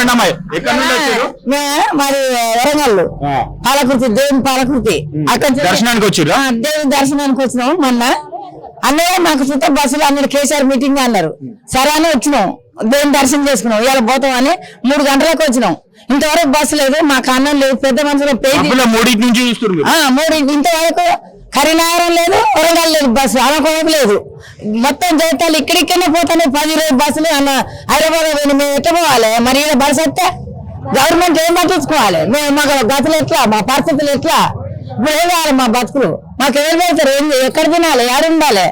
చెప్పండి అమ్మాయి, ఎక్కడ నుండి వచ్చారు? మరి వరంగల్ పాలకృతి, దేవుని పాలకృతి, అక్కడ దర్శనానికి వచ్చారు. దేవుని దర్శనానికి వచ్చినాం. మొన్న అన్నయ్య మాకు చుట్టూ బస్సులు అన్నారు, కేసీఆర్ మీటింగ్ అన్నారు. సరే అని వచ్చినాం, దేవుని దర్శనం చేసుకున్నాం. ఇవాళ పోతాం అని 3 గంటలకు వచ్చినాం. ఇంతవరకు బస్సు లేదు, మాకు అన్నం లేదు, పెద్ద మనుషులు మూడింటి నుంచి చూస్తున్నారు. ఇంతవరకు కరీంనగరం లేదు, వరంగల్ లేదు, బస్సు అనుకోవడం లేదు. మొత్తం జీవితాలు ఇక్కడిక్కడనే పోతాను. 10-20 బస్సులు అన్న హైదరాబాద్ మేము ఎట్లా పోవాలి? మరి ఈయన బస్సు వస్తే గవర్నమెంట్ ఏం పట్టించుకోవాలి? మేము మాకు గతులు ఎట్లా, మా పరిస్థితులు ఎట్లా? ఇప్పుడు ఏం కావాలి మా బతుకులు? మాకు ఏం పెడతారు? ఎక్కడ తినాలి, ఏడు ఉండాలి?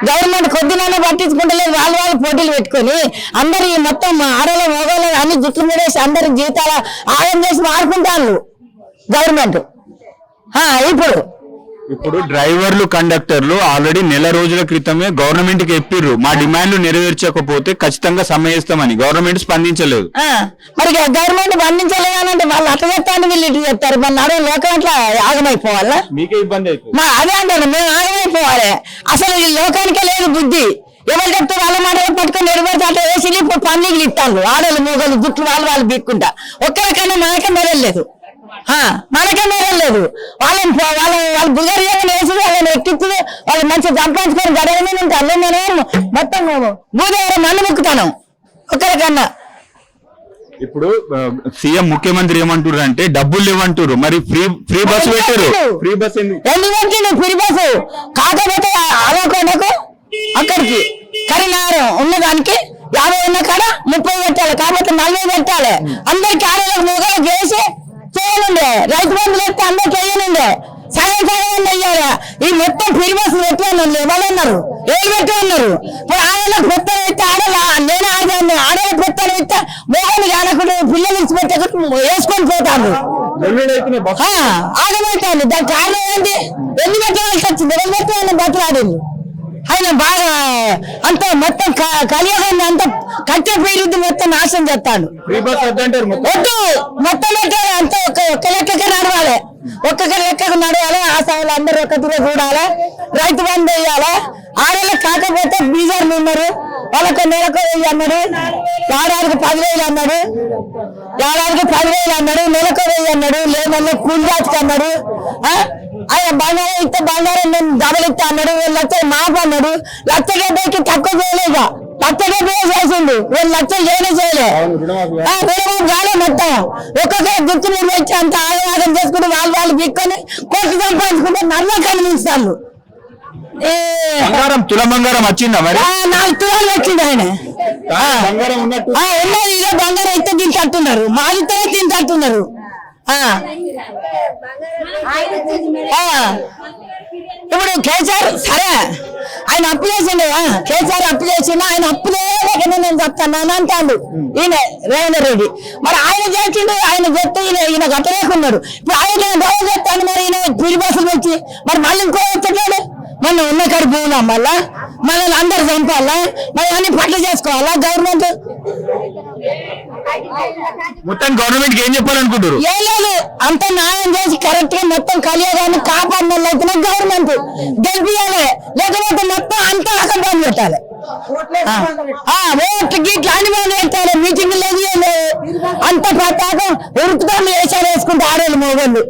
గవర్నమెంట్ కొద్దినైనా పట్టించుకుంటలేదు. వాళ్ళు పోటీలు పెట్టుకొని అందరు మొత్తం ఆడలో మగవాళ్ళు అన్ని జుట్లు మీడేసి అందరి జీవితాల ఆగం చేసి మారుకుంటారు గవర్నమెంట్. ఇప్పుడు డ్రైవర్లు, కండక్టర్లు ఆల్రెడీ నెల రోజుల క్రితమే గవర్నమెంట్ కి చెప్పిర్రు, మా డిమాండ్లు నెరవేర్చకపోతే ఖచ్చితంగా సమ్మె చేస్తామని. గవర్నమెంట్ స్పందించలేదు. మరి గవర్నమెంట్ స్పందించలేదు అని వాళ్ళు అట్లా చెప్తాను, వీళ్ళు ఇటు చెప్తారు. మన నడు లోకం అట్లా ఆగమైపోవాలా? మీకే ఇబ్బంది అవుతుంది. అదే అంటాను, మేము ఆగమైపోవాలి. అసలు ఈ లోకానికే లేదు బుద్ధి. ఎవరు చెప్తే వాళ్ళ మాట పట్టుకొని నిలబెడితే అట్లా వేసి ఇప్పుడు పన్నీళ్ళు ఇస్తాను. ఆడలు మూగలు జుట్లు వాళ్ళు బీక్కుంటా. ఒక్కరికన్నా మనకే మెరలేదు, మనకే మెరలేదు. వాళ్ళని వాళ్ళు బుగరి వేసి వాళ్ళని ఎక్కించుకుని వాళ్ళు మంచిగా సంపాదించుకొని గడవని ఉంటారు. నేను మొత్తం భూదేవర మన్ను ముక్కుతాను ఒక్కరికన్నా. ఇప్పుడు సీఎం ముఖ్యమంత్రి ఏమంటారు అంటే డబ్బులు ఇవ్వంటారు, మరి ఫ్రీ బస్సు పెట్టారు. ఫ్రీ బస్ ఎందుకు పెట్టిండు? ఫ్రీ బస్సు కాకపోతే ఆలోకొండకు అక్కడికి కరీంనగర్ ఉన్నదానికి 50 ఉన్న కాడ 30 పెట్టాలి, కాకపోతే 40 పెట్టాలి. అందరికి ఆడలకు మూగలు చేసి చేయనుండే, రైతు బంధువులు ఎత్తే అందరికి వేయనుండే, సగం అయ్యారు. ఈ మొత్తం ఫ్రీ బస్సులు పెట్టాను వాళ్ళు అన్నారు, ఏళ్ళు పెట్టి ఉన్నారు. ఇప్పుడు ఆడలకు పెత్తనం ఇస్తే నేను ఆడలకు పెత్తనం ఇస్తే మోహన్ ఆడకుండా పిల్లలు ఇచ్చి పెట్టే వేసుకొని పోతాను. ఆడబెట్టాను. దాని కారణం ఏంటి? ఎన్ని పెట్టాల్సి వచ్చింది? ఎవరు పెట్టాలని బతులాడింది. ఆయన బాగా అంత మొత్తం కలియగాన్ని అంత కట్టె పేరుద్ది మొత్తం నాశనం చేస్తాడు. వద్దు మొత్తం పెట్టాలి, అంత ఒక్క లెక్కకే నడవాలి, ఒక్కొక్క లెక్కకు నడవాలి. ఆ సమయంలో అందరూ ఒక్క తీరు చూడాలి, రైతు బంధు వేయాలి. ఆడలకు కాకపోతే బీజర్లు ఉన్నారు, వాళ్ళకు నెలకు 1000 అన్నాడు, ఏడాదికి 10,000 అన్నాడు, ఏడాదికి 10,000 అన్నాడు, నెలకు 1000 అన్నాడు, లేదన్నా కూలి జాతికి అన్నాడు. ఆయన బంగారం ఇస్తే బంగారం నేను డబల్ ఇస్తా అన్నాడు. 1 లక్ష మాపు అన్నాడు. 1 లక్ష డబ్బైకి తక్కువ చేయలేక 1 లక్ష డబ్బే చేసిండు, 1 లక్ష చేయలే గాలే మొత్తం. ఒక్కొక్క గుర్తు నిర్వహించి అంత ఆగవాదం చేసుకుని వాళ్ళు బిక్కొని కోట్లు సంపాదించుకుంటే నల్ల కనిపిస్తాను. తులం బంగారం వచ్చిందా? మరి 4 తులాలు వచ్చింది ఆయన. ఉన్నది ఇదే బంగారం అయితే తింటున్నారు, మాదితో తింటున్నారు. ఇప్పుడు కేసీఆర్ సరే ఆయన అప్పు చేసిండు, కేసీఆర్ అప్పు చేసిండు. ఆయన అప్పు లేక నేను చెప్తాను అని అంటాడు ఈయన రేవంత్ రెడ్డి. మరి ఆయన చేసిండు, ఆయన చెప్తే ఈయన గట్టలేకున్నాడు. ఇప్పుడు ఆయన డౌన్ చెప్తాను, మరి ఈయన పిడి బస్సులు వచ్చి మరి మళ్ళీ ఇంకో వచ్చాడు. మొన్న ఉన్న కాడ భూములు అమ్మాలా, మనల్ని అందరు చంపాలా, మరి అన్ని పట్ల చేసుకోవాలా గవర్నమెంట్? మొత్తం గవర్నమెంట్ ఏం చెప్పాలనుకుంటారు? ఏం లేదు, అంత న్యాయం చేసి కరెక్ట్ గా మొత్తం కలియగానే కాపాడిన అయితేనే గవర్నమెంట్ గెలిపియాలి, లేకపోతే మొత్తం అంతా అక్కడ పెట్టాలి. ఓట్లు గిట్లు అని మనం పెట్టాలి, మీటింగ్ లేదు అంత ప్రతాపం ఉరుకుతాము వేసారు వేసుకుంటే ఆడేళ్ళు మోగోళ్ళు.